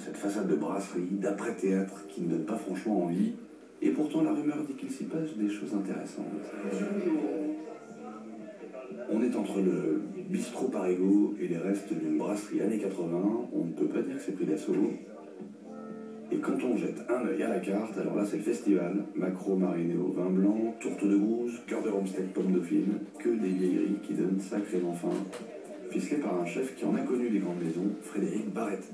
cette façade de brasserie, d'après-théâtre qui ne donne pas franchement envie. Et pourtant, la rumeur dit qu'il s'y passe des choses intéressantes. On est entre le bistrot Parigo et les restes d'une brasserie années 80. On ne peut pas dire que c'est pris d'assaut. Et quand on jette un œil à la carte, alors là c'est le festival. Maquereau mariné au vin blanc, tourte de grouze, cœur de Romsteak, pomme dauphine. Que des vieilleries qui donnent sacrément faim. Ficelé par un chef qui en a connu des grandes maisons, Frédéric Barrette.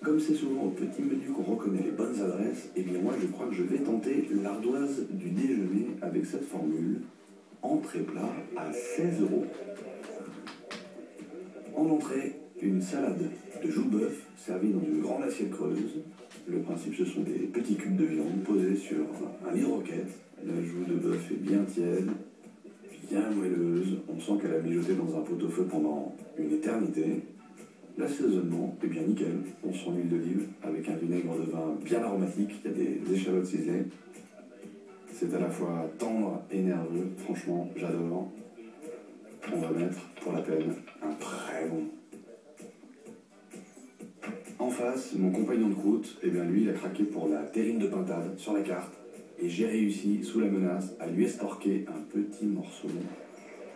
Comme c'est souvent au petit menu qu'on reconnaît les bonnes adresses, eh bien moi je crois que je vais tenter l'ardoise du déjeuner avec cette formule. Entrée plat à 16 €. En entrée, une salade de joue-bœuf servie dans une grande assiette creuse. Le principe, ce sont des petits cubes de viande posés sur un lit de roquette. La joue de bœuf est bien tiède, bien moelleuse. On sent qu'elle a mijoté dans un pot-au-feu pendant une éternité. L'assaisonnement est bien nickel. On sent l'huile d'olive avec un vinaigre de vin bien aromatique. Il y a des échalotes ciselées. C'est à la fois tendre et nerveux. Franchement, j'adore. On va mettre, pour la peine, un très bon. En face, mon compagnon de croûte, eh bien lui, il a craqué pour la terrine de pintade sur la carte. Et j'ai réussi, sous la menace, à lui estorquer un petit morceau.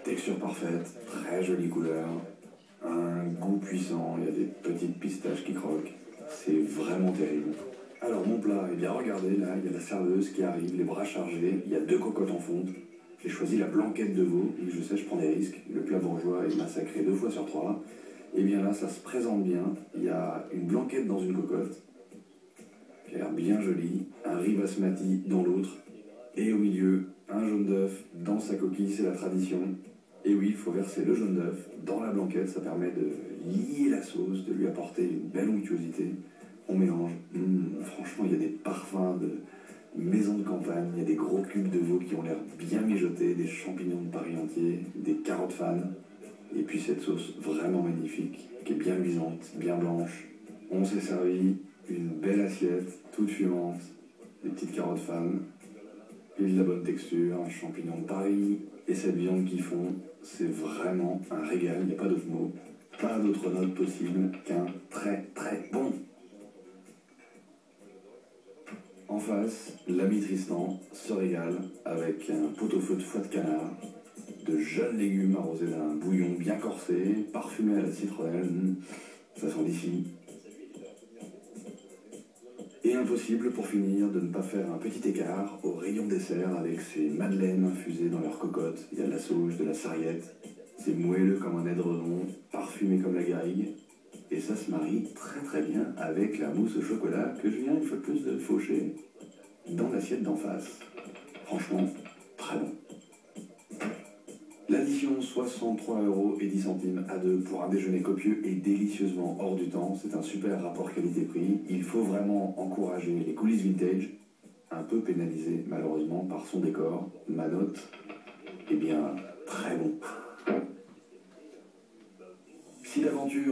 Texture parfaite, très jolie couleur, un goût puissant, il y a des petites pistaches qui croquent. C'est vraiment terrible. Alors mon plat, eh bien regardez, là, il y a la serveuse qui arrive, les bras chargés, il y a 2 cocottes en fonte. J'ai choisi la blanquette de veau, et je sais, je prends des risques. Le plat bourgeois est massacré 2 fois sur 3. Et bien là, ça se présente bien. Il y a une blanquette dans une cocotte, qui a l'air bien jolie, un riz basmati dans l'autre, et au milieu, un jaune d'œuf dans sa coquille, c'est la tradition. Et oui, il faut verser le jaune d'œuf dans la blanquette, ça permet de lier la sauce, de lui apporter une belle onctuosité. On mélange. Franchement, il y a des parfums de maison de campagne, il y a des gros cubes de veau qui ont l'air bien mijotés, des champignons de Paris entier, des carottes fan, et puis cette sauce vraiment magnifique, qui est bien luisante, bien blanche. On s'est servi une belle assiette, toute fumante, des petites carottes fan, et de la bonne texture, un champignon de Paris, et cette viande qui fond, c'est vraiment un régal, il n'y a pas d'autre mot, pas d'autre note possible qu'un très très bon. En face, l'ami Tristan se régale avec un pot-au-feu de foie de canard, de jeunes légumes arrosés d'un bouillon bien corsé, parfumé à la citronnelle, ça sent d'ici. Et impossible pour finir de ne pas faire un petit écart au rayon dessert avec ces madeleines infusées dans leur cocotte. Il y a de la sauge, de la sarriette, c'est moelleux comme un édredon, parfumé comme la garrigue. Et ça se marie très très bien avec la mousse au chocolat que je viens une fois de plus de faucher dans l'assiette d'en face. Franchement, très bon. L'addition 63,10 € à 2 pour un déjeuner copieux et délicieusement hors du temps. C'est un super rapport qualité-prix. Il faut vraiment encourager les coulisses vintage, un peu pénalisé malheureusement par son décor. Ma note, eh bien, très bon. Si l'aventure